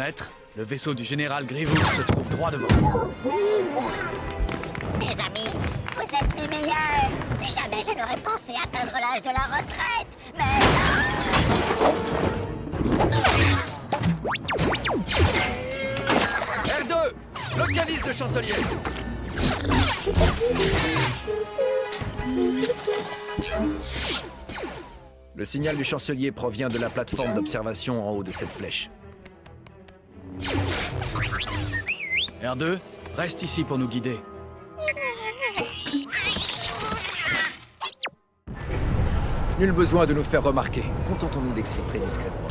Maître, le vaisseau du général Grievous se trouve droit devant. Mes amis, vous êtes mes meilleurs. Jamais je n'aurais pensé atteindre l'âge de la retraite, mais... R2, localise le chancelier. Le signal du chancelier provient de la plateforme d'observation en haut de cette flèche. R2, reste ici pour nous guider. Nul besoin de nous faire remarquer. Contentons-nous d'exfiltrer discrètement.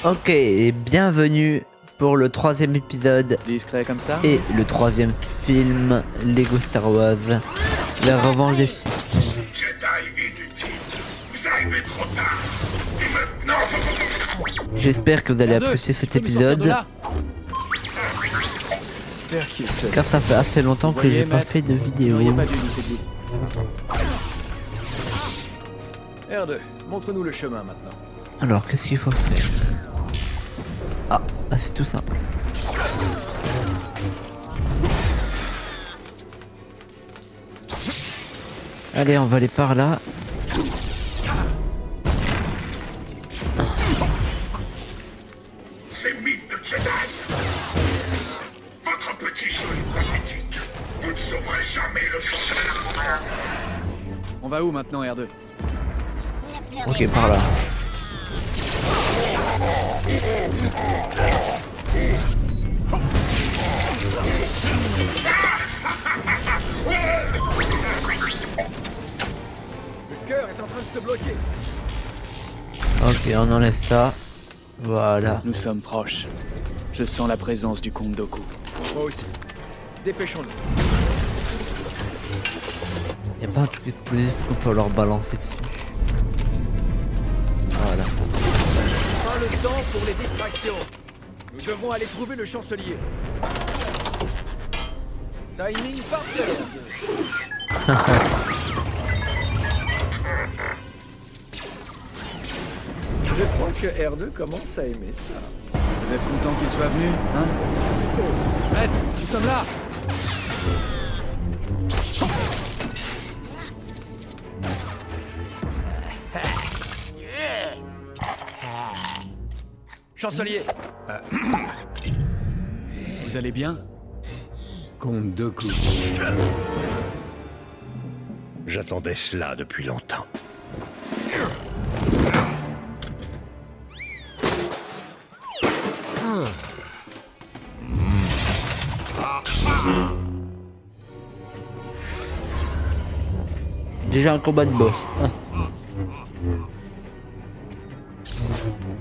Ok, et bienvenue pour le 3e épisode Discret comme ça? et le 3e film Lego Star Wars, la revanche des Sith. Jedi inutile. Vous arrivez trop tard. Et maintenant... J'espère que vous allez R2, apprécier cet tu peux nous sortir de épisode, là? J'espère qu'il sait. car ça fait assez longtemps que Voyez, j'ai pas maître, fait de Vous vidéo. n'auriez pas dû douter de lui. R2, montre-nous le chemin maintenant. Alors, qu'est-ce qu'il faut faire? Ah, c'est tout simple. Allez, on va aller par là. C'est mythe de Jedi. Votre petit jeu est pathétique. Vous ne sauverez jamais le chancelier. On va où maintenant, R2? Ok, par là. Le cœur est en train de se bloquer. Ok, on enlève ça. Voilà. Nous sommes proches. Je sens la présence du comte Dooku. Moi aussi. Dépêchons-nous. Y'a pas un truc explosif qu'on peut leur balancer dessus. Voilà. Pas le temps pour les distractions. Nous devons aller trouver le chancelier. Timing parfait. Je crois que R2 commence à aimer ça. Vous êtes content qu'il soit venu, hein? Maître, nous sommes là! Chancelier. Vous allez bien? Comte Dooku. J'attendais cela depuis longtemps. Déjà un combat de boss.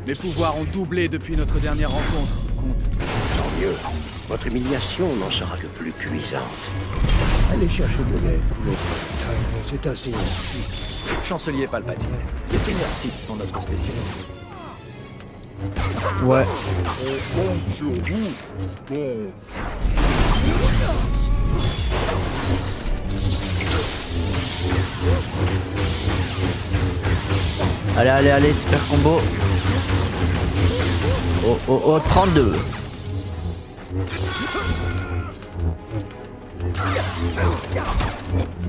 Mes pouvoirs ont doublé depuis notre dernière rencontre, comte. Tant mieux. Votre humiliation n'en sera que plus cuisante. Allez chercher de l'aide, c'est assez. Chancelier Palpatine. Les seigneurs Sith sont notre spécialité. Ouais. Compte sur vous. Bon. Allez, allez, allez, super combo. Oh, oh, oh, 32.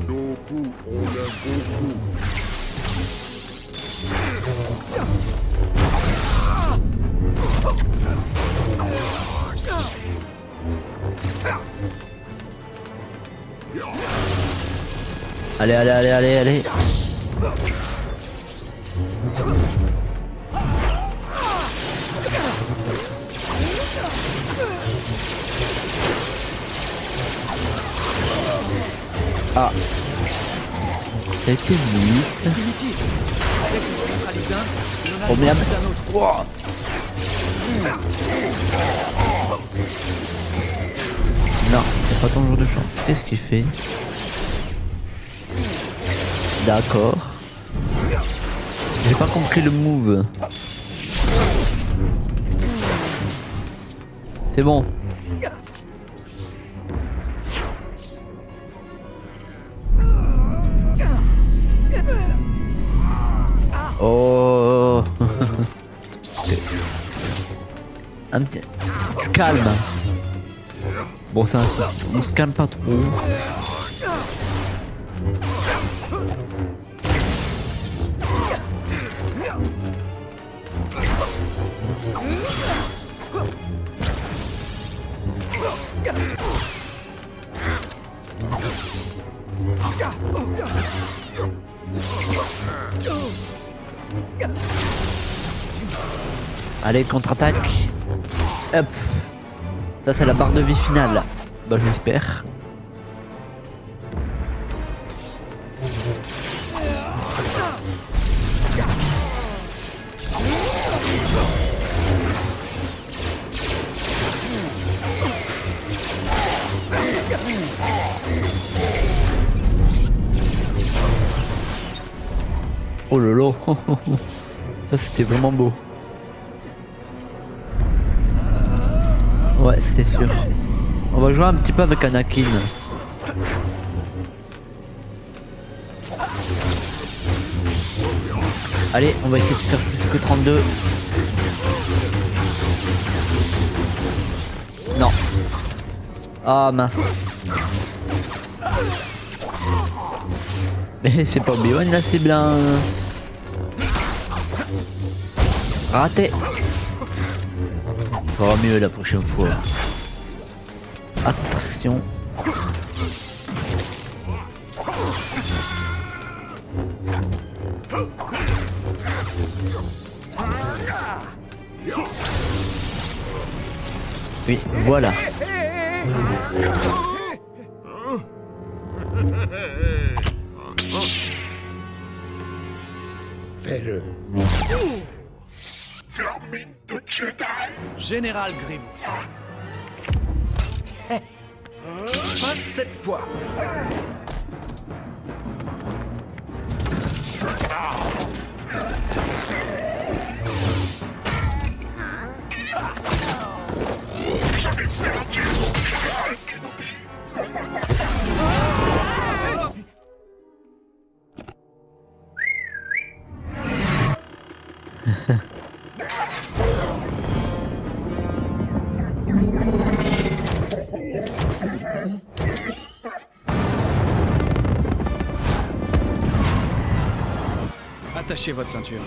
Dooku, on l'aime beaucoup. Allez, allez, allez, allez, allez. Ah. Ça a été vite. Inutile! Avec le centraliseur, il en a Oh merde. un autre. Wow. Non, c'est pas ton jour de chance. Qu'est-ce qu'il fait? D'accord. J'ai pas compris le move. C'est bon. Oh. Un petit... Tu calmes. Bon, ça, il se calme pas trop. Allez, contre-attaque. Hop. Ça, c'est la barre de vie finale. Bah, j'espère. Oh lolo. Ça, c'était vraiment beau. Ouais, c'était sûr. On va jouer un petit peu avec Anakin. Allez, on va essayer de faire plus que 32. Non. Ah mince. Mais c'est pas Obi-Wan là, c'est bien. Raté. Ça va mieux la prochaine fois. Attention. Oui, voilà. Fais-le. Vermine de Jedi. Général Grievous. Pas cette fois. J'avais perdu mon général Kenobi. Attachez votre ceinture.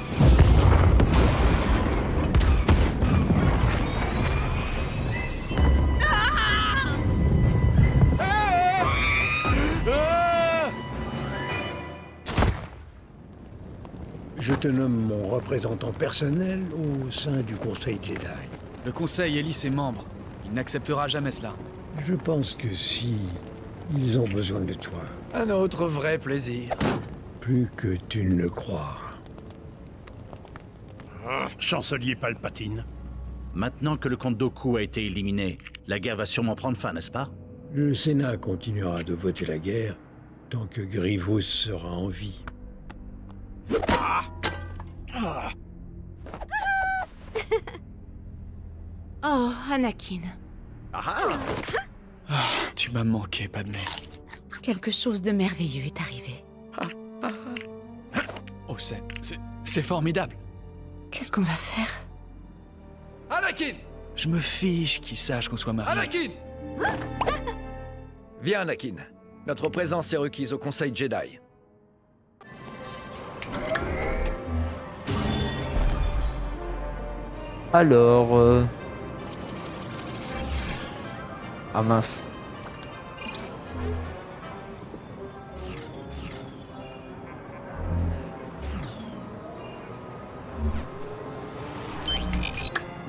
Je te nomme mon représentant personnel au sein du Conseil Jedi. Le Conseil élit ses membres. Il n'acceptera jamais cela. Je pense que si ils ont besoin de toi, Un autre vrai plaisir. plus que tu ne le crois. Chancelier Palpatine. Maintenant que le comte Dooku a été éliminé, la guerre va sûrement prendre fin, n'est-ce pas? Le Sénat continuera de voter la guerre tant que Grievous sera en vie. Oh, Anakin. Tu m'as manqué, Padmé. Quelque chose de merveilleux est arrivé. Oh, c'est formidable. Qu'est-ce qu'on va faire? Anakin! Je me fiche qu'ils sachent qu'on soit mariés. Anakin! Viens, Anakin. Notre présence est requise au Conseil Jedi. Alors... Ah mince.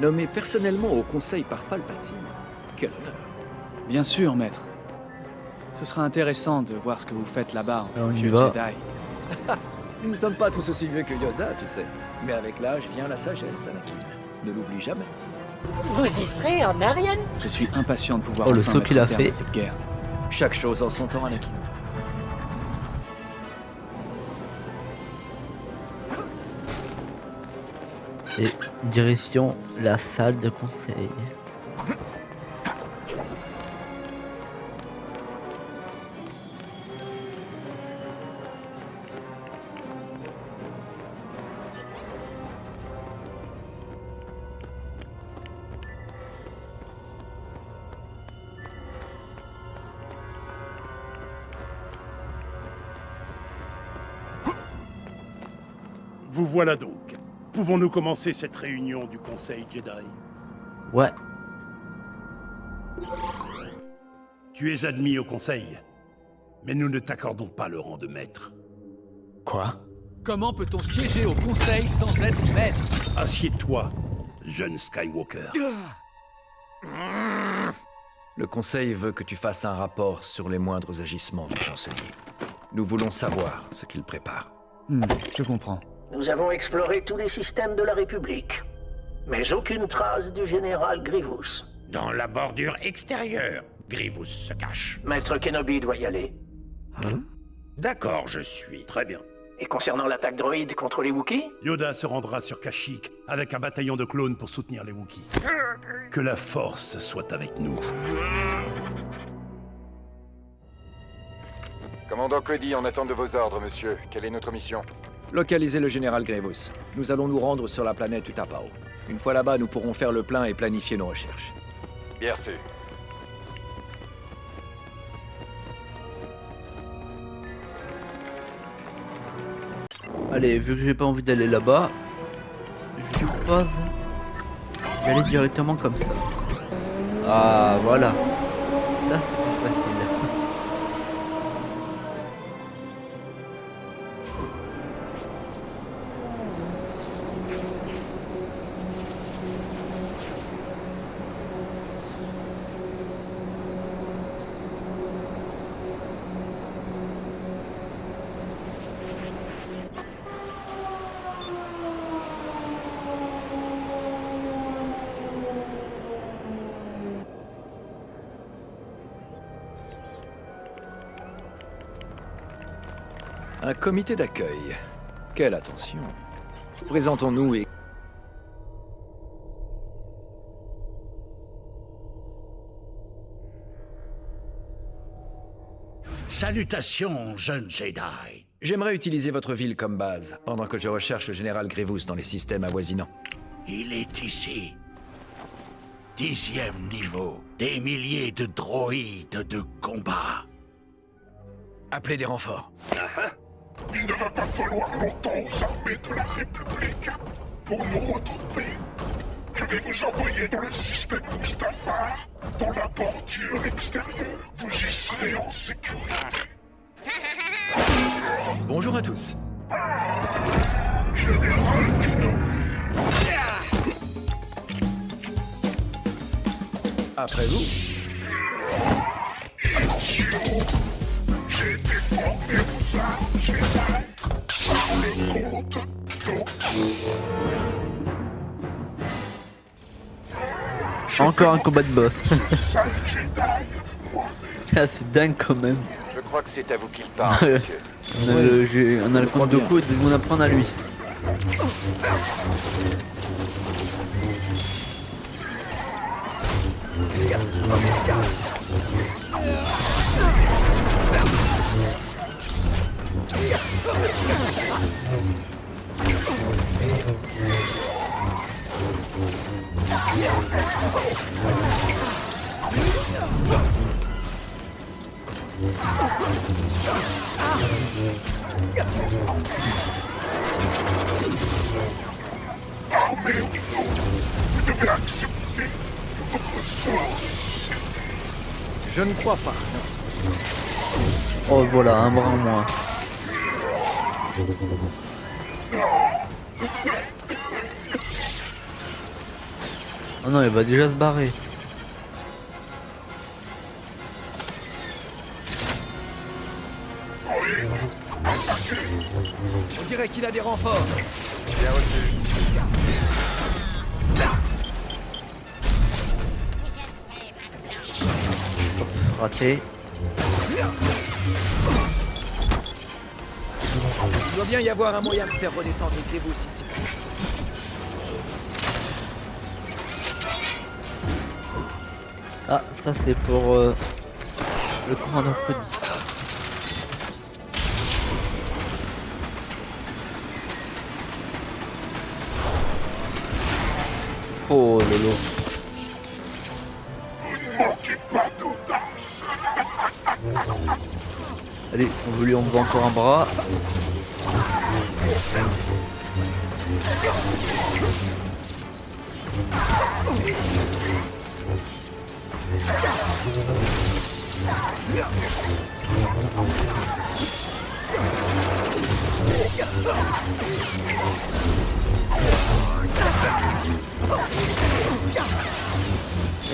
Nommé personnellement au Conseil par Palpatine. Quel honneur. Bien sûr, maître. Ce sera intéressant de voir ce que vous faites là-bas en tant On que y vieux va. Jedi. Nous ne sommes pas tous aussi vieux que Yoda, tu sais. Mais avec l'âge vient la sagesse, Anakin. Ne l'oublie jamais. Vous y serez en Ariane? Je suis impatient de pouvoir Oh, le enfin saut mettre qu'il un a terme fait. à cette guerre. Chaque chose en son temps, Anakin. Et direction la salle de conseil. Vous voilà donc. Pouvons-nous commencer cette réunion du Conseil Jedi? Ouais. Tu es admis au Conseil, mais nous ne t'accordons pas le rang de maître. Quoi? Comment peut-on siéger au conseil sans être maître? Assieds-toi, jeune Skywalker. Le Conseil veut que tu fasses un rapport sur les moindres agissements du chancelier. Nous voulons savoir ce qu'il prépare. Je comprends. Nous avons exploré tous les systèmes de la République, mais aucune trace du général Grievous. Dans la bordure extérieure, Grievous se cache. Maître Kenobi doit y aller. D'accord, je suis. Très bien. Et concernant l'attaque droïde contre les Wookiees, Yoda se rendra sur Kashyyyk avec un bataillon de clones pour soutenir les Wookiees. Que la force soit avec nous. Commandant Cody, en attente de vos ordres, monsieur. Quelle est notre mission? Localiser le général Grievous. Nous allons nous rendre sur la planète Utapau. Une fois là-bas, nous pourrons faire le plein et planifier nos recherches. Bien sûr. Allez, vu que j'ai pas envie d'aller là-bas, je suppose d'y aller directement comme ça. Ah, voilà. Ça, c'est plus facile. Un comité d'accueil. Quelle attention. Présentons-nous et... Salutations, jeune Jedi. J'aimerais utiliser votre ville comme base, pendant que je recherche le général Grievous dans les systèmes avoisinants. Il est ici. 10e niveau. Des milliers de droïdes de combat. Appelez des renforts. Il ne va pas falloir longtemps aux armées de la République pour nous retrouver. Je vais vous envoyer dans le système Mustafar, dans la bordure extérieure. Vous y serez en sécurité. Bonjour à tous. Général Kenobi. Après vous. Idiot. J'ai été formé aux armes Jedi par le comte Dooku. Encore un combat de boss. Sale Jedi, moi-même. Ah, c'est dingue quand même. Je crois que c'est à vous qu'il parle, monsieur. On a le compte Dooku et on apprend à lui. Armée ou non, vous devez accepter votre sort. Je ne crois pas. Oh voilà, un bras en moins. Oh non, il va déjà se barrer. On dirait qu'il a des renforts. Bien reçu. Raté. Il doit bien y avoir un moyen de faire redescendre Grievous ici. Ah, ça c'est pour le commandant Cody. Oh lolo. Manquez pas d'audace. Allez, on lui envoie encore un bras.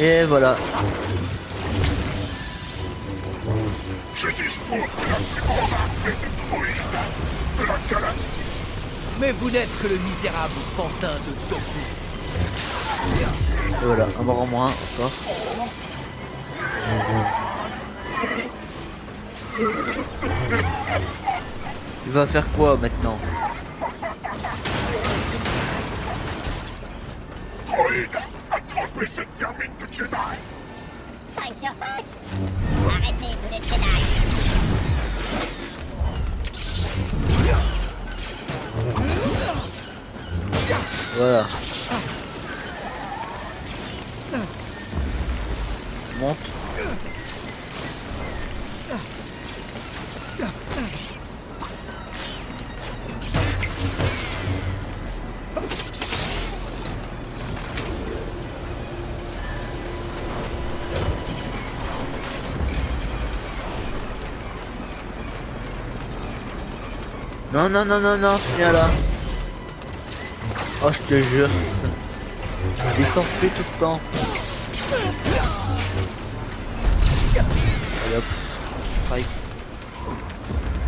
Et voilà. Je dispose de la plus grande armée de droïdes de la galaxie. Mais vous n'êtes que le misérable pantin de Doku. Et voilà, un mort en moins encore. Il va faire quoi maintenant? Droïde, attrapez cette vermine de Jedi. 5 sur 5. Arrêtez tous les Jedi. Voilà. Monte. Non, non, non, non, non, viens là. Oh, je te jure. Il s'enfuit tout le temps. Allez hop. Strike.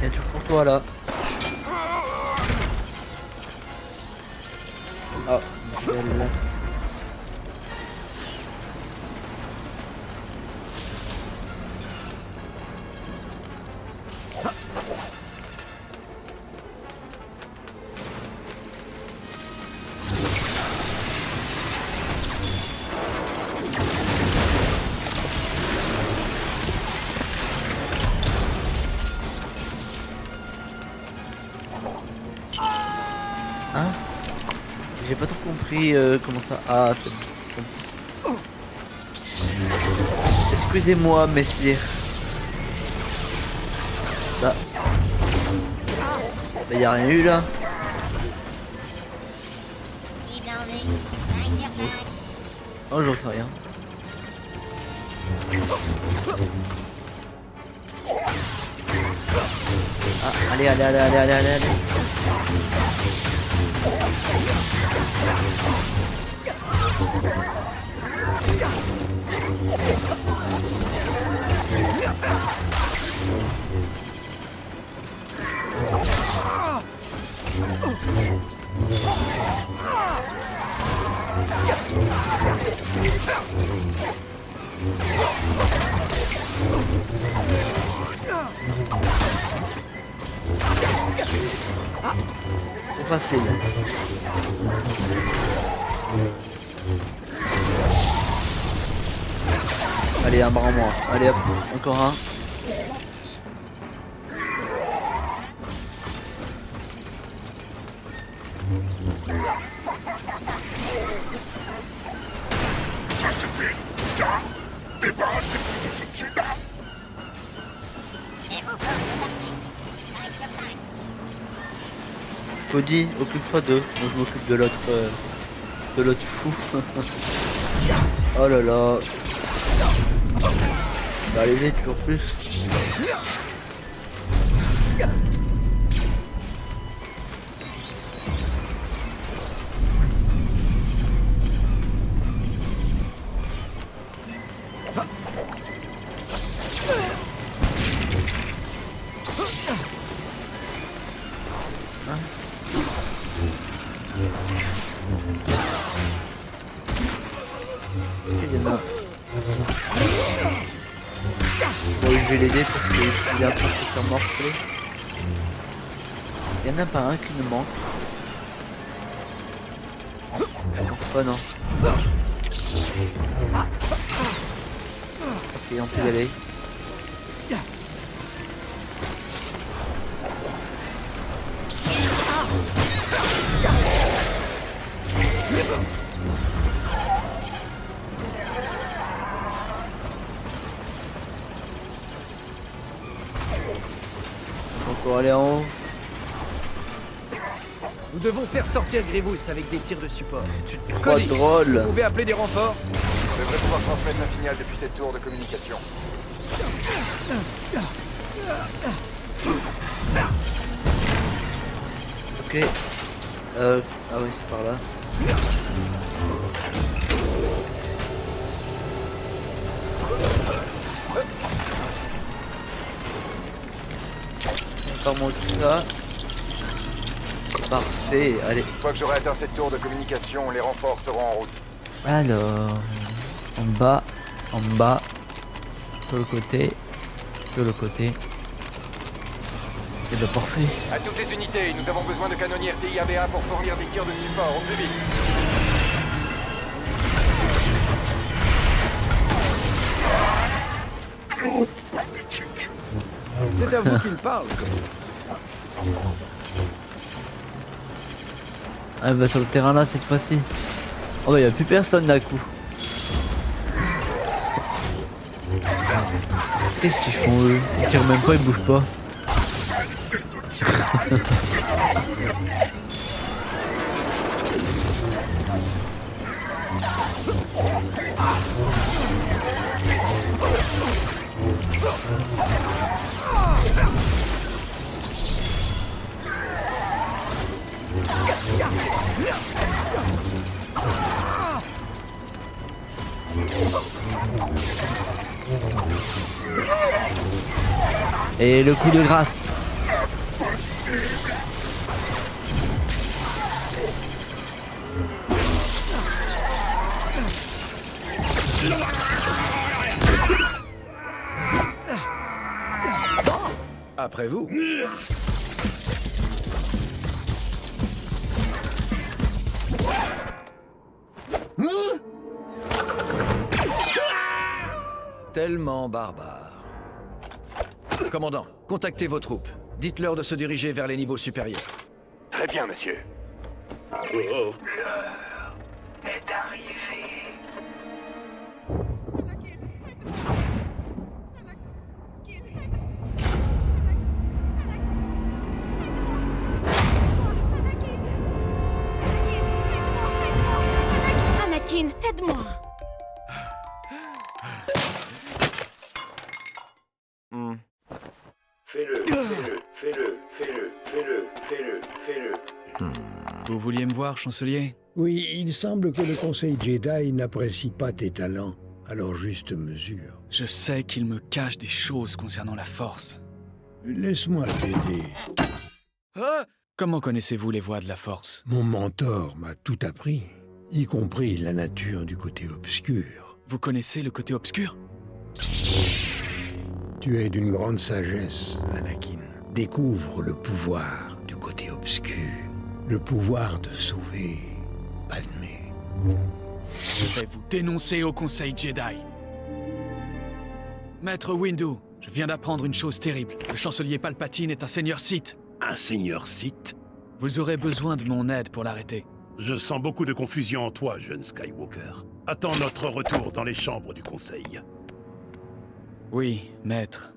Viens tout pour toi là. Oh, Michel. Hein? J'ai pas trop compris comment ça... Ah, c'est bon. Excusez-moi, messieurs. Là. Mais y a rien eu là. Cible en vue. 5 sur 5. Oh, j'en sais rien. Ah, allez, allez, allez, allez, allez, allez, allez. Trop facile. Allez, un bras en moins. Allez hop, encore un. Ça suffit. Là, débarrassez-vous de ce Jedi. Et mon corps est parti. 5 sur 5. Cody, occupe-toi d'eux. Moi je m'occupe de l'autre fou. Oh là là. Bah allez, toujours plus. Bon, je vais l'aider parce qu'il est un peu plus morcelé. Il n'y en a pas un qui nous manque. Je pense pas, non. Ok, on peut y aller. Encore aller en haut. Nous devons faire sortir Grievous avec des tirs de support. Pas Cody, drôle. vous pouvez appeler des renforts? On devrait pouvoir transmettre un signal depuis cette tour de communication. Ok. Ah oui, c'est par là. On va monter ça. Parfait, allez. Une fois que j'aurai atteint cette tour de communication, les renforts seront en route. Alors, en bas, sur le côté, Et bien parfait. À toutes les unités, nous avons besoin de canonnières TIABA pour fournir des tirs de support au plus vite. C'est à vous qu'il parle. Ah bah sur le terrain là cette fois-ci. Oh bah y'a plus personne d'un coup. Qu'est-ce qu'ils font eux? Ils tirent même pas, ils bougent pas. Et le coup de grâce. Après vous. Tellement barbare. Commandant, contactez vos troupes. Dites-leur de se diriger vers les niveaux supérieurs. Très bien, monsieur. L'heure est arrivée. Anakin, aide-moi. Fais-le. Vous vouliez me voir, chancelier? Oui, il semble que le Conseil Jedi n'apprécie pas tes talents à leur juste mesure. Je sais qu'il me cache des choses concernant la Force. Laisse-moi t'aider. Comment connaissez-vous les voies de la Force? Mon mentor m'a tout appris, y compris la nature du côté obscur. Vous connaissez le côté obscur? Tu es d'une grande sagesse, Anakin. Découvre le pouvoir du côté obscur. Le pouvoir de sauver Padmé. Je vais vous dénoncer au Conseil Jedi. Maître Windu, je viens d'apprendre une chose terrible. Le chancelier Palpatine est un seigneur Sith. Un seigneur Sith? Vous aurez besoin de mon aide pour l'arrêter. Je sens beaucoup de confusion en toi, jeune Skywalker. Attends notre retour dans les chambres du Conseil. Oui, maître.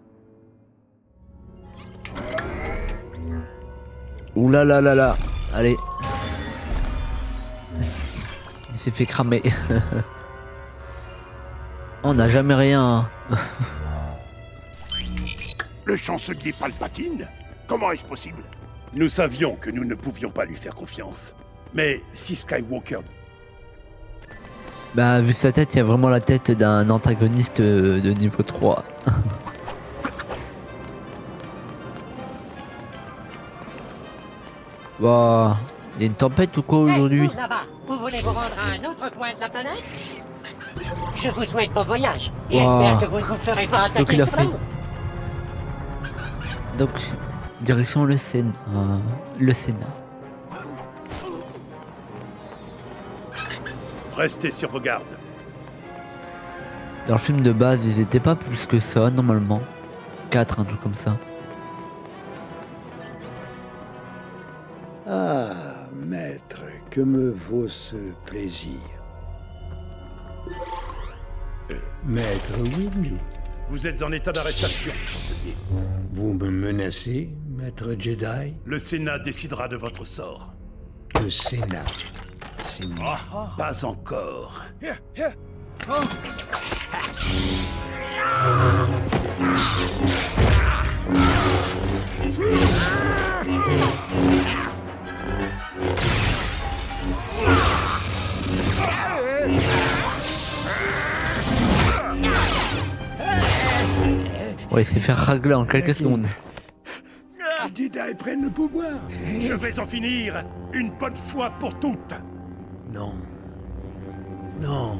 Ouh là là là là. Allez. Il s'est fait cramer. On n'a jamais rien. Le chancelier Palpatine? Comment est-ce possible? Nous savions que nous ne pouvions pas lui faire confiance. Mais si Skywalker... Bah vu sa tête, il y a vraiment la tête d'un antagoniste de niveau 3. Bah, il y a une tempête ou quoi aujourd'hui? Là-bas, vous voulez vous rendre à un autre coin de la planète? Je vous souhaite bon voyage. Wow. J'espère que vous ne vous ferez pas C'est ce qu'il attaquer a souvent. fait. Donc, direction le Sénat. Le Sénat. Restez sur vos gardes. Dans le film de base, ils étaient pas plus que ça, normalement. 4, un truc comme ça. Ah, maître, que me vaut ce plaisir? Maître Windu, Vous êtes en état d'arrestation, chancelier. vous me menacez, maître Jedi? Le Sénat décidera de votre sort. Le Sénat, c'est moi. Pas encore. Ouais, il s'est fait ragler en quelques secondes. Les Jedi prennent le pouvoir. Je vais en finir une bonne fois pour toutes. Non. Non.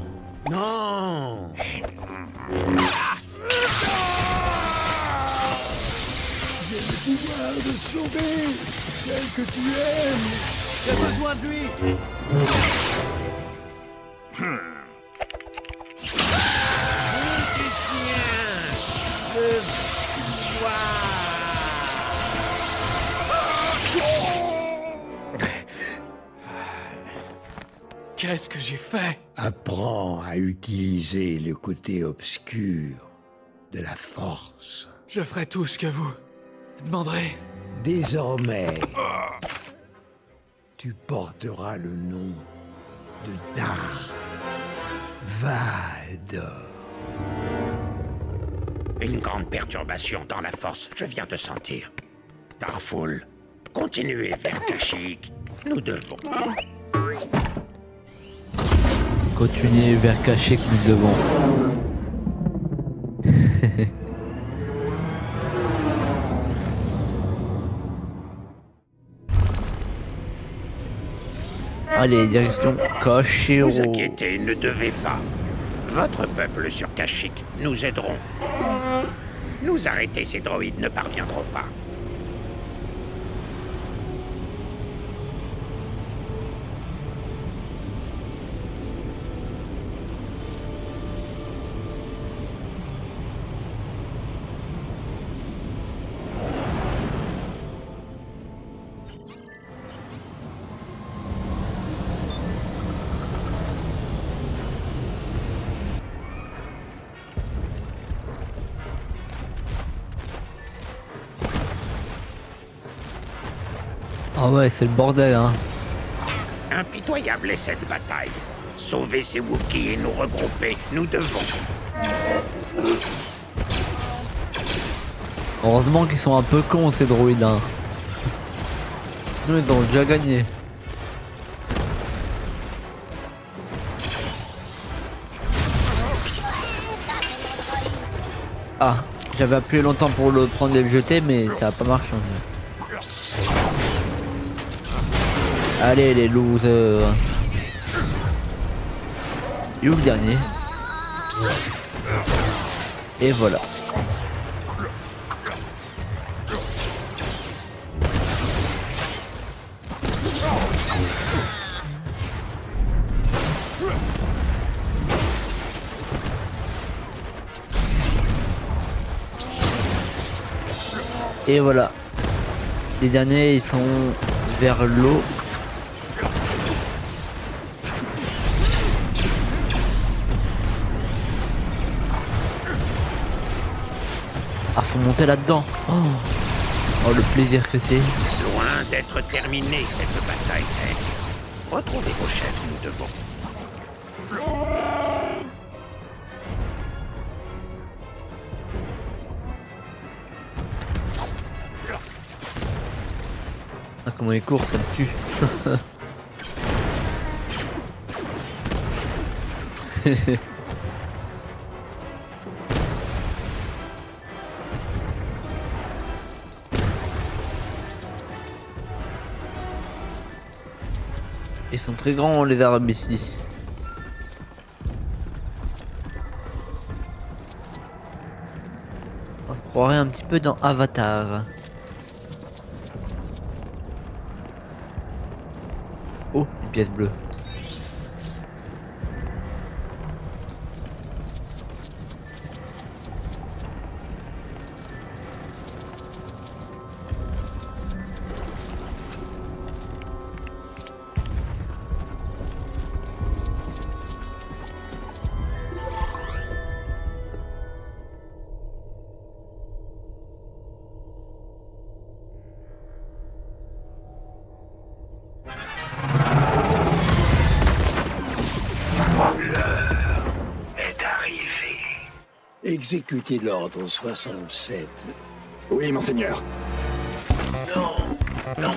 Non. J'ai le pouvoir de sauver celle que tu aimes. J'ai besoin de lui. Qu'est-ce que j'ai fait? Apprends à utiliser le côté obscur de la force. Je ferai tout ce que vous demanderez. Désormais, tu porteras le nom de Darth Vader. Une grande perturbation dans la force, je viens de sentir. Tarful, continuez vers Kashyyyk. Nous devons. Continuez vers Kashyyyk, nous devons. Allez, direction Kashyyyk. Vous inquiétez, ne devez pas. Votre peuple sur Kashyyyk, nous aiderons. Nous arrêter ces droïdes ne parviendront pas. Ah ouais, c'est le bordel, hein. Impitoyable est cette bataille. Sauver ces Wookiees et nous regrouper, nous devons. Heureusement qu'ils sont un peu cons, ces droïdes, hein. Sinon, ils ont déjà gagné. Ah, j'avais appuyé longtemps pour le prendre et le jeter, mais ça a pas marché en fait. Allez les losers. Et où le dernier? Et voilà. Et voilà. Les derniers ils sont vers l'eau. Ah, faut monter là-dedans. Oh. Oh, le plaisir que c'est. Loin d'être terminée cette bataille. Retrouvez vos chefs, nous devons. Ah, comment il court, ça me tue. Ils sont très grands les Arabes ici. On se croirait un petit peu dans Avatar. Oh, une pièce bleue. exécuter l'ordre 67. Oui, monseigneur. Non, non,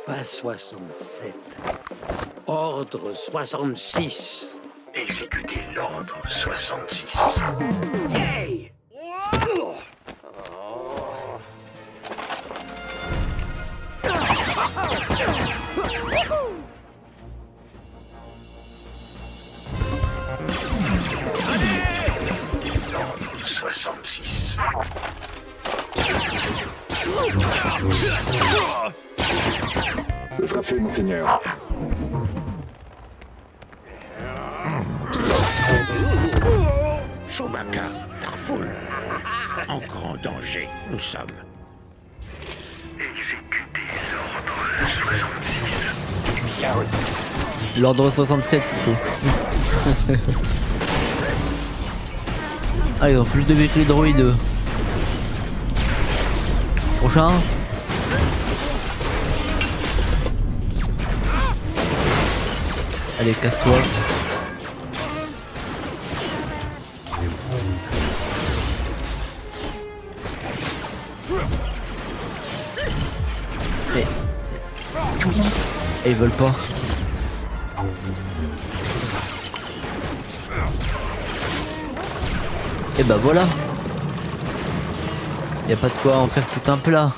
pas 67. Ordre 66. Exécuter l'ordre 66. Hey! Ordre 66. Ce sera fait, monseigneur. Chewbacca, Tarful. En grand danger, nous sommes. Bien reçu. L'ordre 67 plutôt. Ah, ils ont plus de véhicules droïdes. Prochain. Allez, casse-toi. Mais... Et ils veulent pas. Et bah voilà. Y a pas de quoi en faire tout un plat.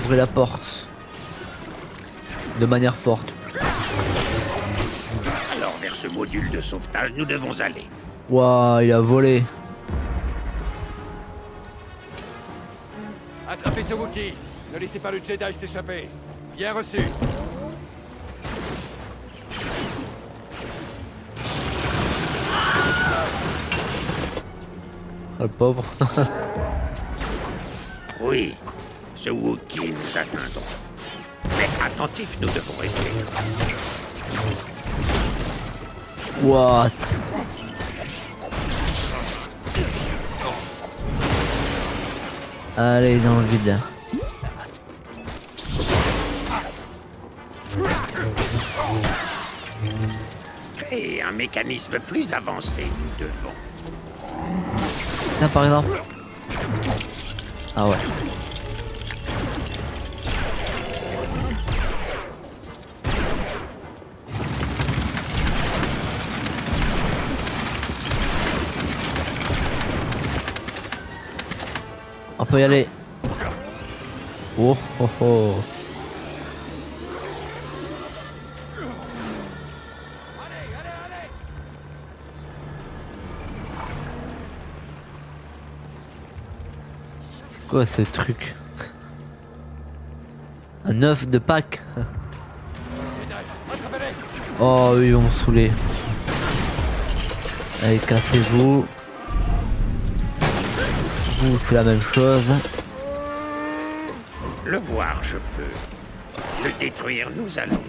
Ouvrez la porte. De manière forte. Alors vers ce module de sauvetage, nous devons aller. Waouh, il a volé. Attrapez ce Wookie. Ne laissez pas le Jedi s'échapper. Bien reçu. Ah, le pauvre. Oui, ce Wookie nous atteindra. Mais attentifs, nous devons rester. What? Allez, dans le vide. Et un mécanisme plus avancé, nous devons. Ça par exemple. Ah ouais. On peut y aller. Oh oh oh. C'est quoi ce truc? Un œuf de Pâques. Oh oui, ils vont me saouler. Allez, cassez-vous. Vous, c'est la même chose. Le voir, je peux. Le détruire, nous allons.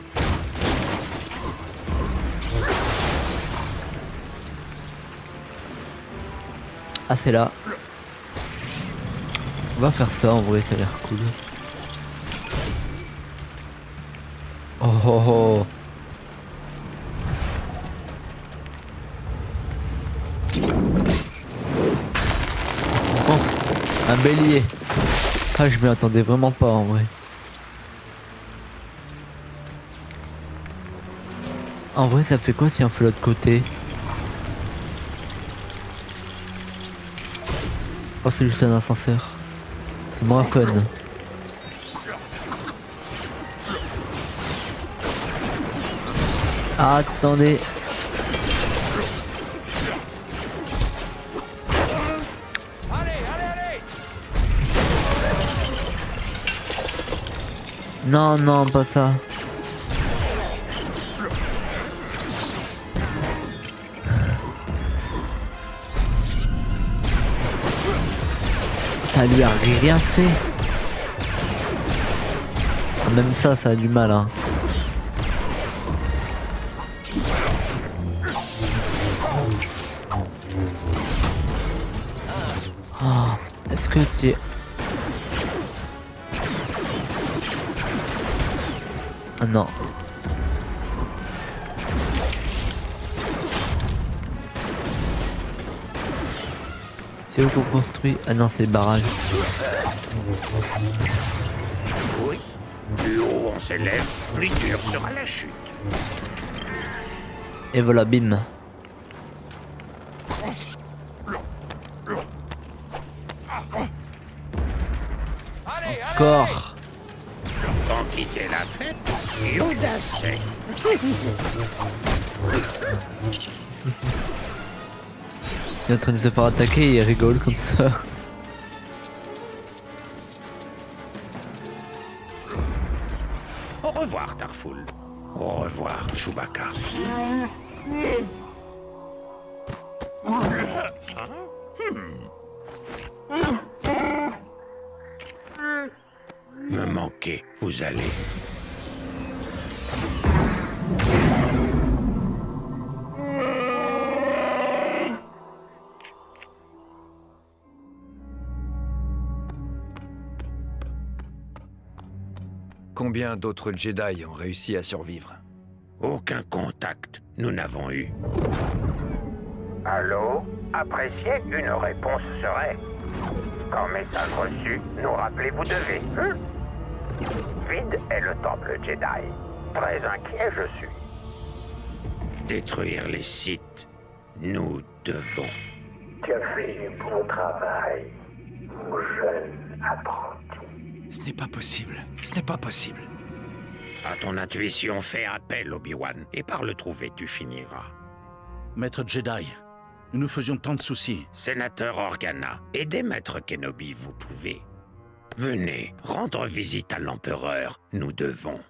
Ah, c'est là. On va faire ça, en vrai, ça a l'air cool. Oh oh oh. Oh, un bélier. Ah, je m'y attendais vraiment pas en vrai. En vrai, ça fait quoi si on fait l'autre côté? Oh, c'est juste un ascenseur. C'est moins fun. Attendez. Non, non, pas ça. Ça lui a rien fait. Même ça, ça a du mal, hein. Oh, est-ce que c'est... Ah non. C'est où qu'on construit? Ah non, c'est le barrage. Oui. Plus haut on s'élève, plus dur sera la chute. Et voilà, bim. Encore. Quand quitter la fête, Yoda sait. Il est en train de se faire attaquer et il rigole comme ça. Au revoir, Tarful. Au revoir, Chewbacca. Me manquez, vous allez. Combien d'autres Jedi ont réussi à survivre? Aucun contact, nous n'avons eu. Allô? Apprécier une réponse serait. Quand message reçu, nous rappeler vous devez. Vide est le temple Jedi. Très inquiet je suis. Détruire les sites, nous devons. Tu as fait un bon travail, mon jeune apprenti. Ce n'est pas possible. Ce n'est pas possible. À ton intuition, fais appel, Obi-Wan, et par le trouver, tu finiras. Maître Jedi, nous nous faisions tant de soucis. Sénateur Organa, aidez Maître Kenobi, vous pouvez. Venez, rendre visite à l'Empereur, nous devons.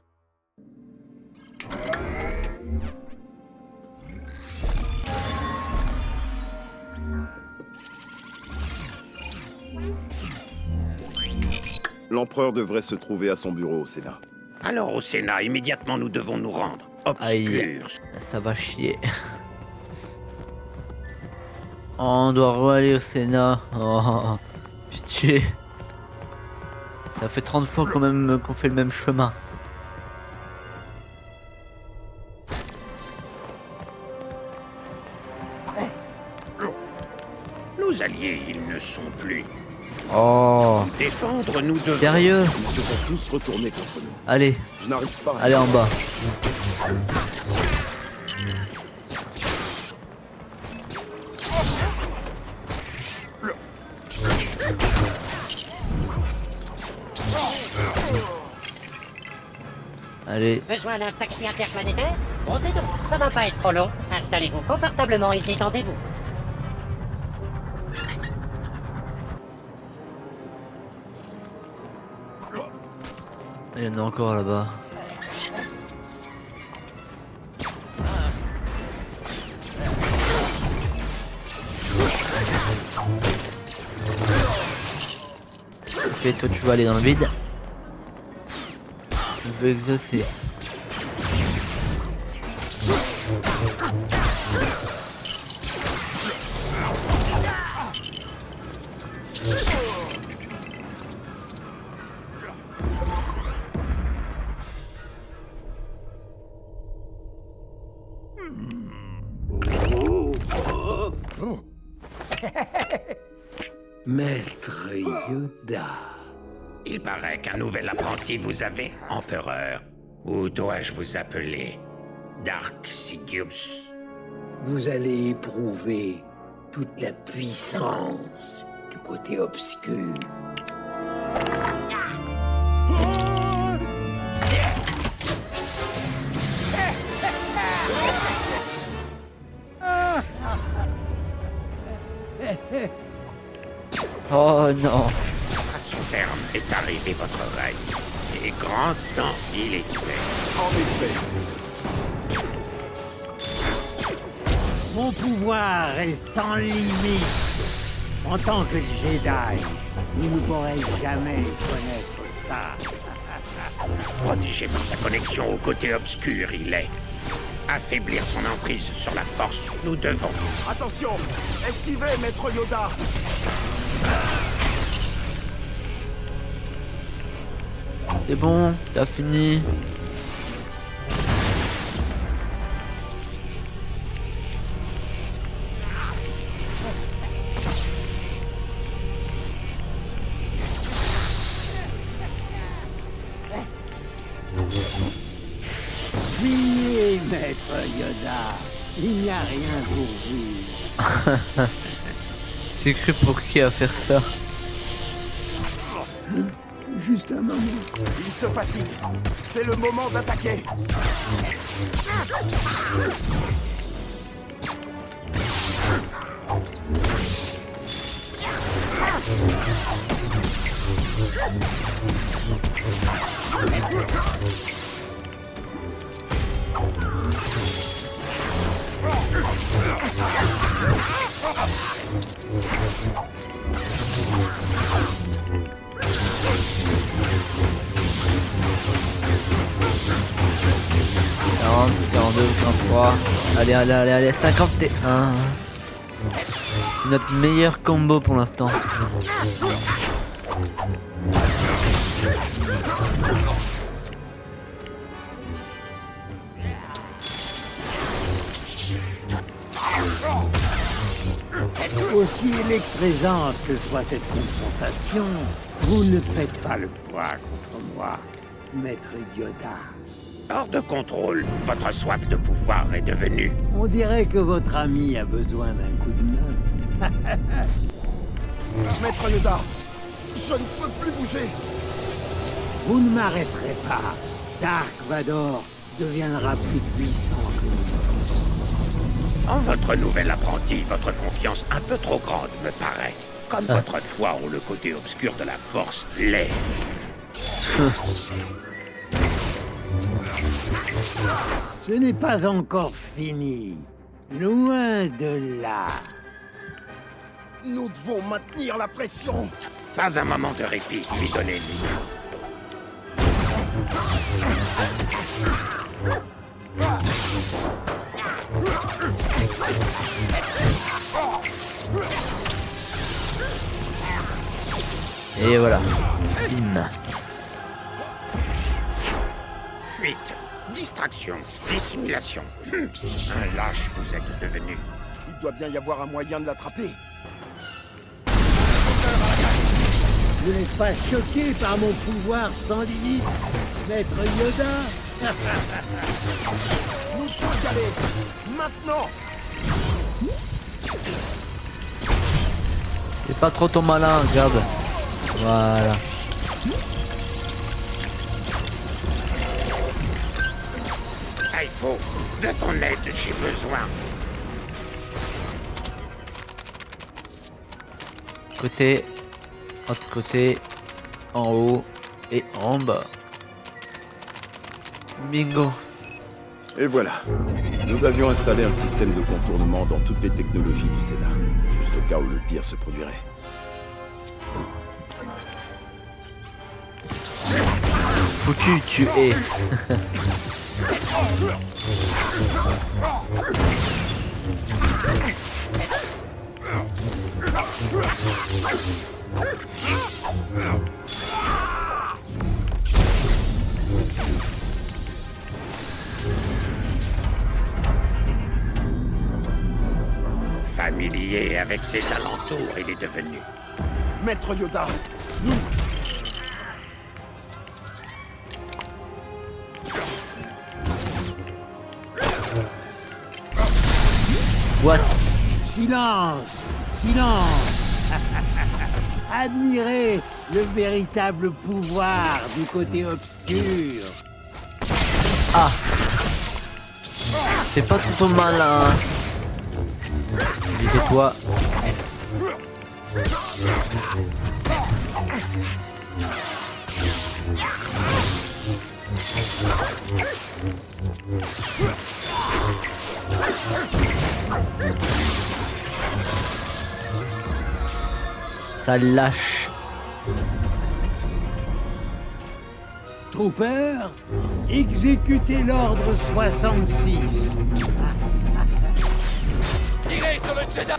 L'Empereur devrait se trouver à son bureau au Sénat. Alors au Sénat, immédiatement nous devons nous rendre. Obscur. Aïe, ça va chier. On doit aller au Sénat. Oh, putain. Ça fait 30 fois quand même qu'on fait le même chemin. Nos alliés, ils ne sont plus. Oh. Défendre, nous devons. Sérieux? Ils se sont tous retournés contre nous. Allez. Je n'arrive pas à... Allez en bas. Allez. Besoin d'un taxi interplanétaire? Montez donc, ça va pas être trop long. Installez-vous confortablement et détendez-vous. Il y en a encore là-bas. Ok, toi tu vas aller dans le vide. Je veux exaucer. Maître Yoda. Il paraît qu'un nouvel apprenti vous avez, Empereur. Ou dois-je vous appeler Dark Sidious? Vous allez éprouver toute la puissance du côté obscur. Oh non. À son terme est arrivé votre règne. Et grand temps il est fait. En effet. Mon pouvoir est sans limite. En tant que Jedi, vous ne pourrez jamais connaître ça. Protégé par sa connexion au côté obscur, il est. Affaiblir son emprise sur la force, nous devons. Attention! Esquivez, Maître Yoda! C'est bon, t'as fini. Yoda. Il n'y a rien pour vous. J'ai cru pour qui à faire ça. Juste un moment. Il se fatigue. C'est le moment d'attaquer. Quarante, 42, 43. Allez, allez, allez, allez, 51. C'est notre meilleur combo pour l'instant. Aussi électrisante que soit cette confrontation, vous ne faites pas le poids contre moi, Maître Yoda. Hors de contrôle, votre soif de pouvoir est devenue... On dirait que votre ami a besoin d'un coup de main. Maître Yoda, je ne peux plus bouger. Vous ne m'arrêterez pas. Dark Vador deviendra plus puissant que vous. En votre nouvel apprenti, votre confiance un peu trop grande, me paraît. Comme votre foi en le côté obscur de la force l'est. Ce n'est pas encore fini. Loin de là. Nous devons maintenir la pression. Pas un moment de répit, lui donner Et voilà. Bim. Fuite, distraction, dissimulation. Un lâche vous êtes devenu. Il doit bien y avoir un moyen de l'attraper. Vous n'êtes pas choqué par mon pouvoir sans limite, Maître Yoda? Nous faut y aller. Maintenant. Fais pas trop ton malin, regarde. Voilà. Ah, il faut de ton aide, j'ai besoin. Côté, autre côté, en haut et en bas. Bingo. Et voilà. Nous avions installé un système de contournement dans toutes les technologies du Sénat, juste au cas où le pire se produirait. Foutu, tu es. Familier avec ses alentours, il est devenu. Maître Yoda, nous... What? Silence! Silence! Admirez le véritable pouvoir du côté obscur. Ah! Fais pas trop ton malin. Dis-toi. Ça lâche. Trooper, exécutez l'ordre 66. Tirez sur le Jedi!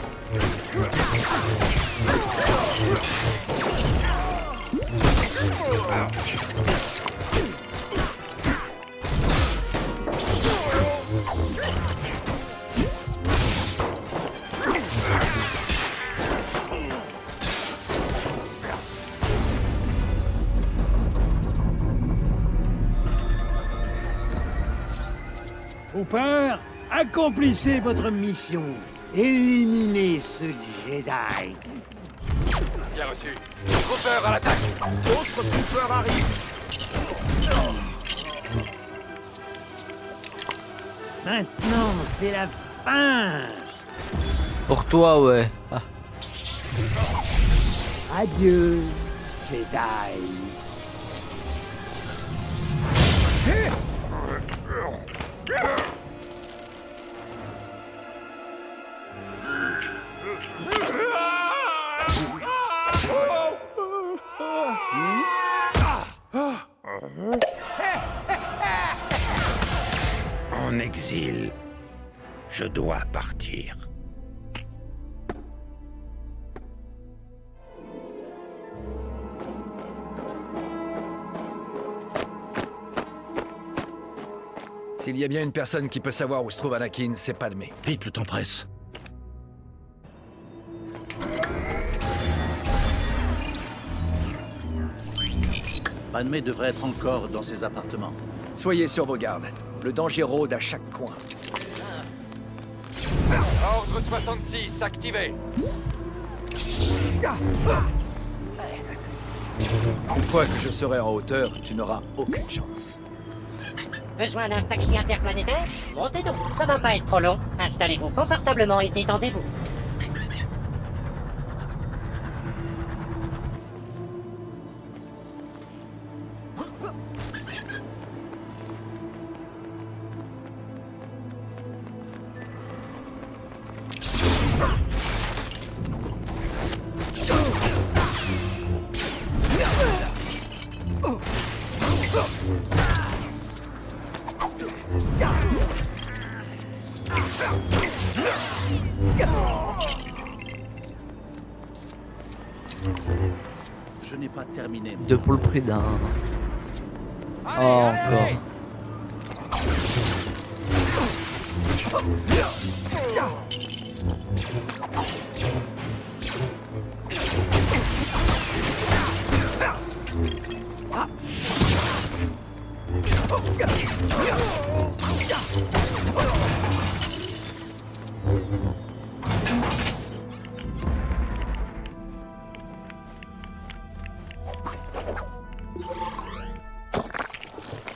Trooper, Accomplissez votre mission. Éliminez ce Jedi. Bien reçu. Trooper à l'attaque. Autre trooper arrive. Maintenant, c'est la fin. Pour toi, ouais. Ah. Adieu, Jedi. En exil, je dois partir. S'il y a bien une personne qui peut savoir où se trouve Anakin, c'est Padmé. Vite, le temps presse. Padmé devrait être encore dans ses appartements. Soyez sur vos gardes. Le danger rôde à chaque coin. Ordre 66, activé. Une fois que je serai en hauteur, tu n'auras aucune chance. Besoin d'un taxi interplanétaire? Montez donc, ça va pas être trop long. Installez-vous confortablement et détendez-vous. Je n'ai pas terminé. Deux pour le prix d'un. Oh, encore.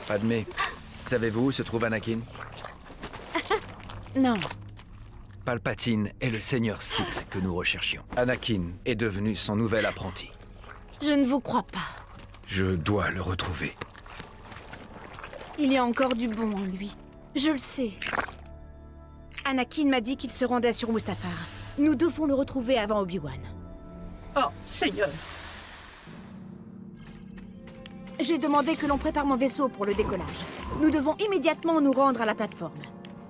Padmé, savez-vous où se trouve Anakin? Non. Palpatine est le seigneur Sith que nous recherchions. Anakin est devenu son nouvel apprenti. Je ne vous crois pas. Je dois le retrouver. Il y a encore du bon en lui. Je le sais. Anakin m'a dit qu'il se rendait sur Mustafar. Nous devons le retrouver avant Obi-Wan. Oh, Seigneur! J'ai demandé que l'on prépare mon vaisseau pour le décollage. Nous devons immédiatement nous rendre à la plateforme.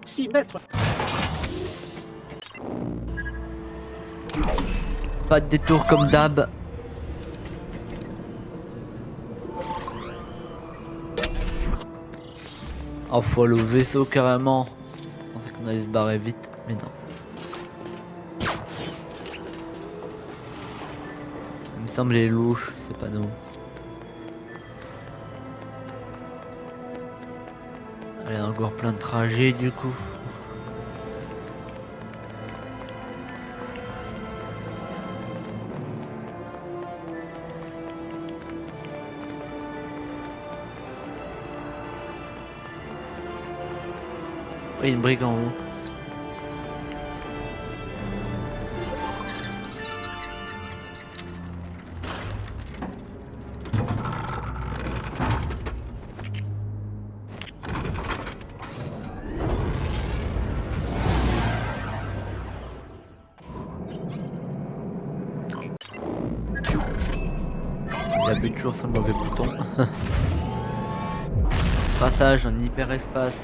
Si, maître. Pas de détour comme d'hab. Oh, faut aller au vaisseau carrément. Je pensais qu'on allait se barrer vite, mais non. Il me semble les louches, c'est pas nous. Allez, encore plein de trajets du coup. Il y a une brique en haut. Il appuie toujours sur le mauvais bouton. Passage en hyperespace.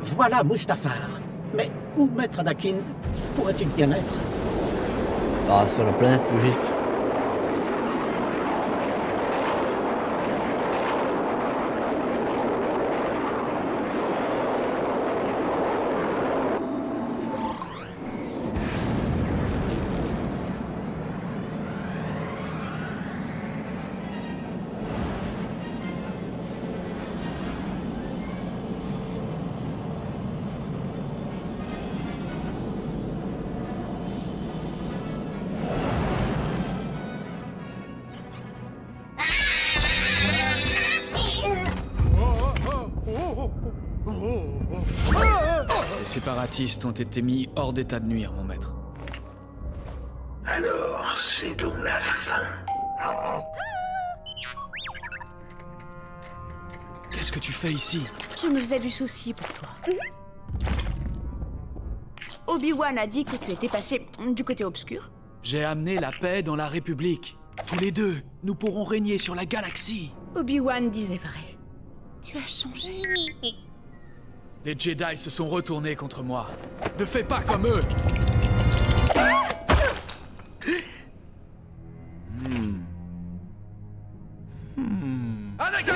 Voilà Mustafar. Mais où Maître Anakin pourrait-il bien être? Ah, sur la planète, logique. Les séparatistes ont été mis hors d'état de nuire, mon maître. Alors, c'est donc la fin. Qu'est-ce que tu fais ici? Je me faisais du souci pour toi. Obi-Wan a dit que tu étais passé du côté obscur. J'ai amené la paix dans la République. Tous les deux, nous pourrons régner sur la galaxie. Obi-Wan disait vrai. Tu as changé. Les Jedi se sont retournés contre moi. Ne fais pas comme eux. Anakin!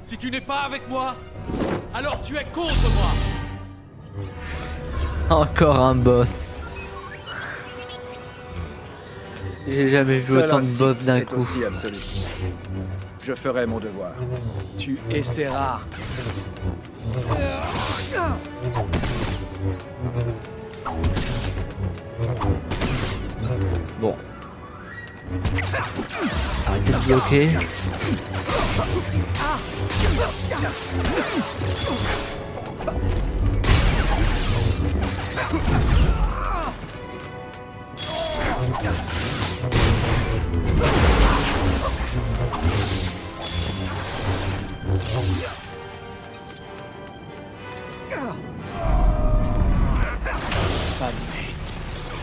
Si tu n'es pas avec moi, alors tu es contre moi. Encore un boss. J'ai jamais vu Seul autant un de Sith boss d'un est coup. aussi absolu. Je ferai mon devoir. Tu essaieras. Bon. Arrêtez de bloquer.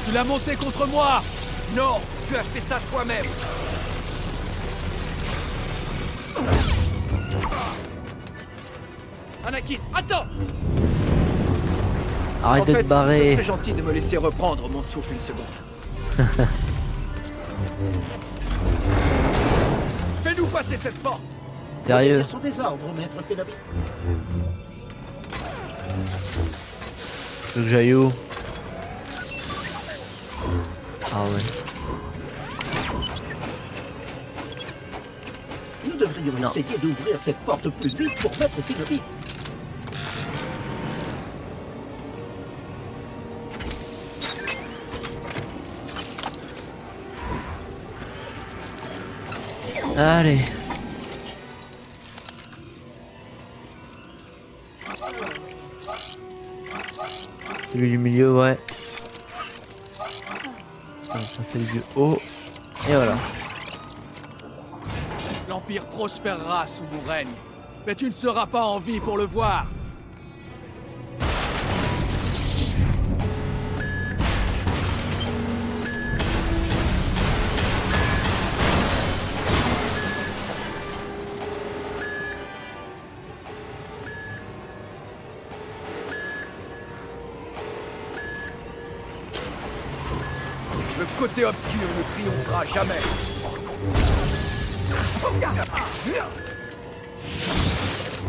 Tu l'as monté contre moi. Non, tu as fait ça toi-même. Anakin, attends. Arrête En de fait, te barrer. Ce serait gentil de me laisser reprendre mon souffle une seconde. Fais-nous passer cette porte. Sérieux? Ce sont des ordres, maître Kenobi. Faut que j'aille où? Ah ouais. Nous devrions essayer d'ouvrir cette porte plus vite pour maître Kenobi. Allez. Celui du milieu, ouais. C'est du haut. Et voilà. L'Empire prospérera sous mon règne. Mais tu ne seras pas en vie pour le voir. Le côté obscur ne triomphera jamais.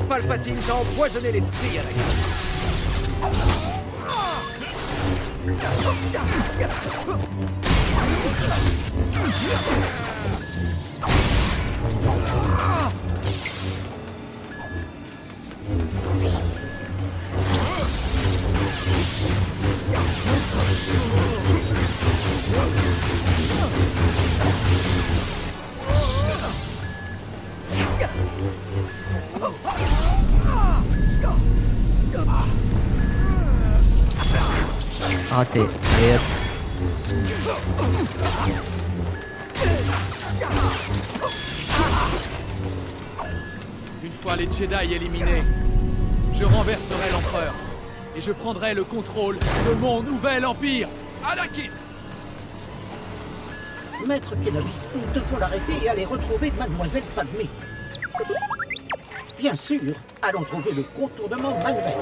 Palpatine t'a empoisonné l'esprit, Anakin. Raté. Allez hop. Une fois les Jedi éliminés, je renverserai l'Empereur et je prendrai le contrôle de mon nouvel empire. Anakin! Maître Kenobi, nous devons l'arrêter et aller retrouver Mademoiselle Padmé. Bien sûr, allons trouver le contournement manuel.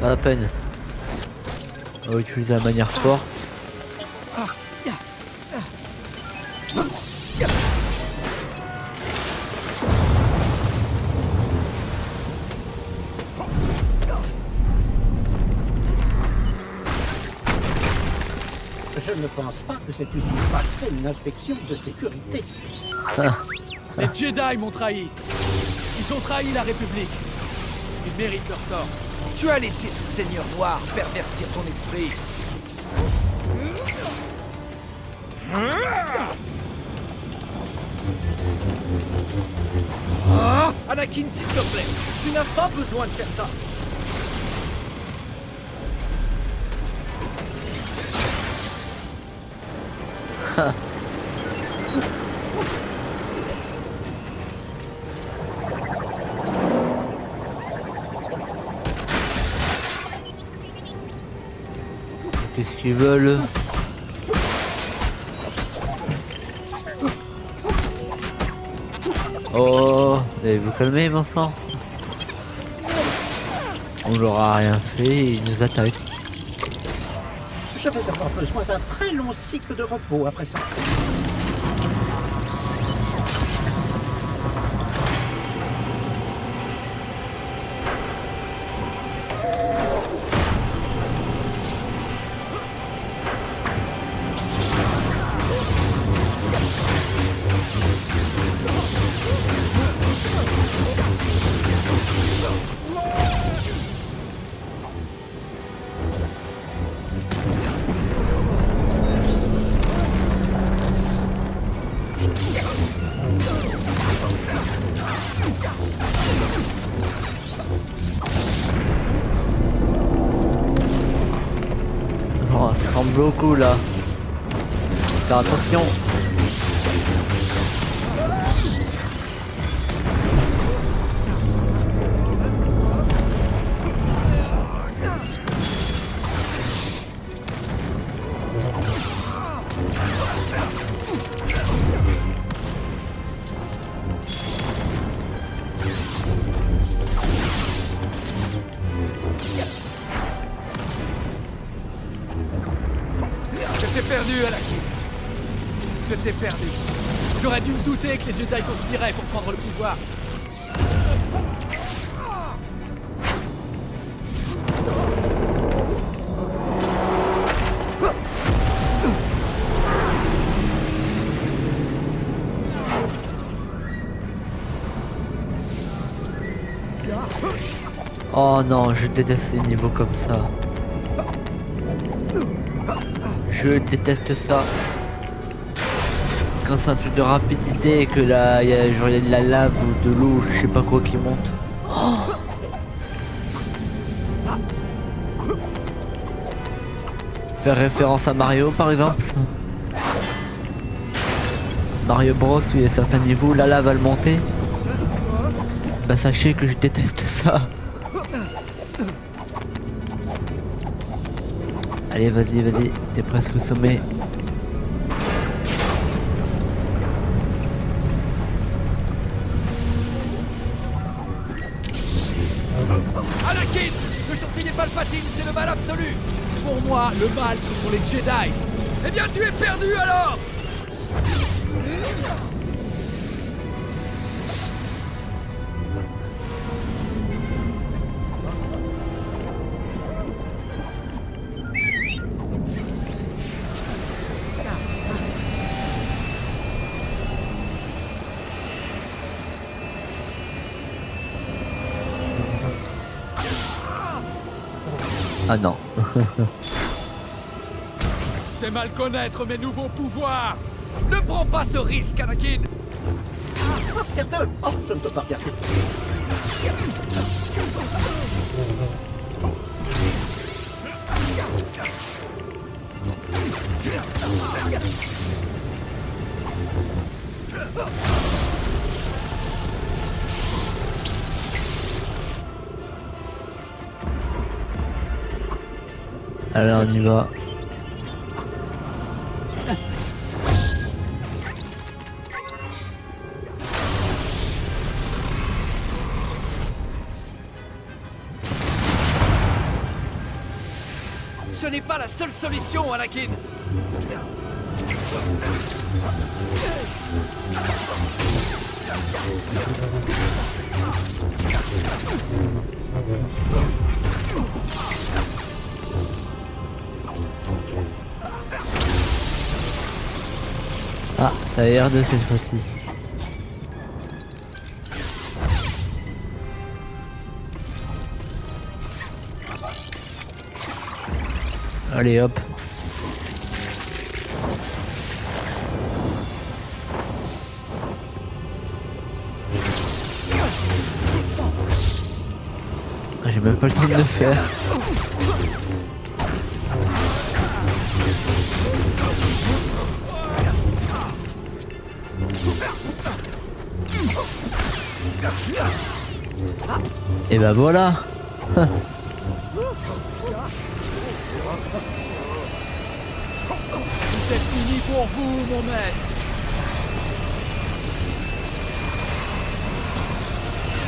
Pas la peine. On va utiliser la manière forte. Je ne pense pas que cette usine passerait une inspection de sécurité. Les Jedi m'ont trahi. Ils ont trahi la République. Ils méritent leur sort. Tu as laissé ce seigneur noir pervertir ton esprit. Anakin, s'il te plaît, tu n'as pas besoin de faire ça. Qu'est-ce qu'ils veulent? Oh, allez-vous calmer, mon sang. On leur a rien fait, ils nous attaquent. Je vais avoir besoin d'un très long cycle de repos après ça. Oh, ça ressemble beaucoup là. Faire attention. Je t'ai perdu, Anakin. Je t'ai perdu. J'aurais dû me douter que les Jedi conspiraient pour prendre le pouvoir. Oh non, je déteste les niveaux comme ça. Je déteste ça. Quand c'est un truc de rapidité et que là, il y a de la lave ou de l'eau, je sais pas quoi qui monte. Oh, faire référence à Mario par exemple. Mario Bros, où il y a certains niveaux, la lave va le monter. Bah sachez que je déteste ça. Allez, vas-y, t'es presque au sommet. Anakin, le chancelier Palpatine, c'est le mal absolu. Pour moi, le mal, ce sont les Jedi. Eh bien, tu es perdu alors. Ah non. C'est mal connaître mes nouveaux pouvoirs. Ne prends pas ce risque, Anakin. Merde! Oh, je ne peux pas perdre. Alors on y va. Ce n'est pas la seule solution, Anakin. Ah, ça a l'air de cette fois-ci. Allez hop. pas le temps de le faire. Et bah voilà. C'est fini pour vous, mon maître.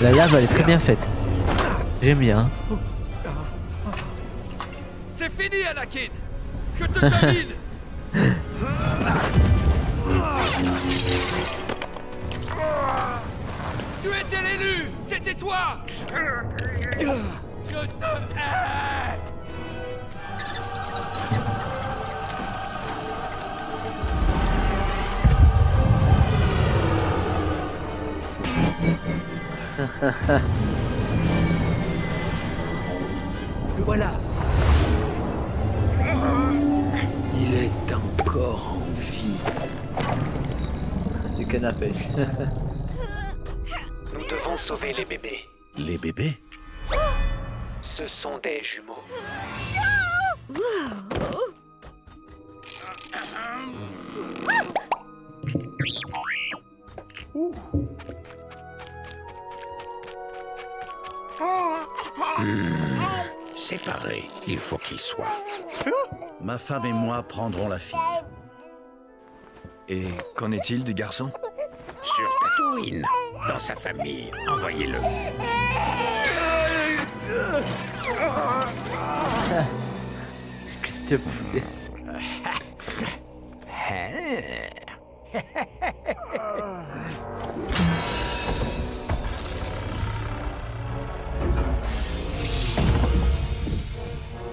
La lave elle est très bien faite. J'aime bien. C'est fini, Anakin. Je te domine. Tu étais l'élu. C'était toi. Je te hais. Le voilà. Il est encore en vie. Du canapé. Nous devons sauver les bébés. Les bébés? Ce sont des jumeaux. Séparés, il faut qu'ils soient. Ma femme et moi prendrons la fille. Et qu'en est-il du garçon? Sur Tatooine, dans sa famille, envoyez-le. S'il te plaît.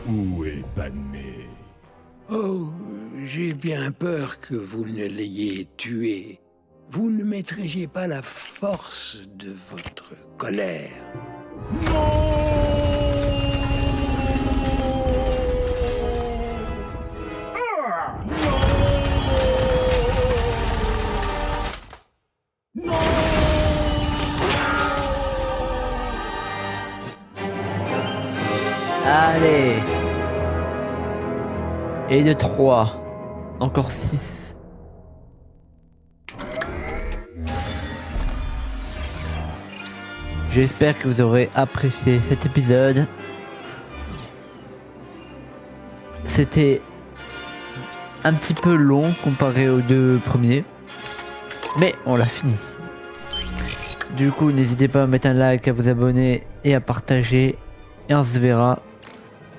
Où est Padmé? Oh, j'ai bien peur que vous ne l'ayez tué. Vous ne maîtrisiez pas la force de votre colère. Allez. Et de 3. Encore 6. J'espère que vous aurez apprécié cet épisode. C'était un petit peu long comparé aux 2 premiers. Mais on l'a fini. Du coup, n'hésitez pas à mettre un like, à vous abonner et à partager. Et on se verra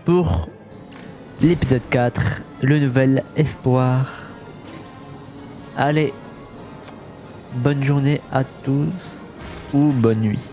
pour l'épisode 4, le nouvel espoir. Allez, bonne journée à tous ou bonne nuit.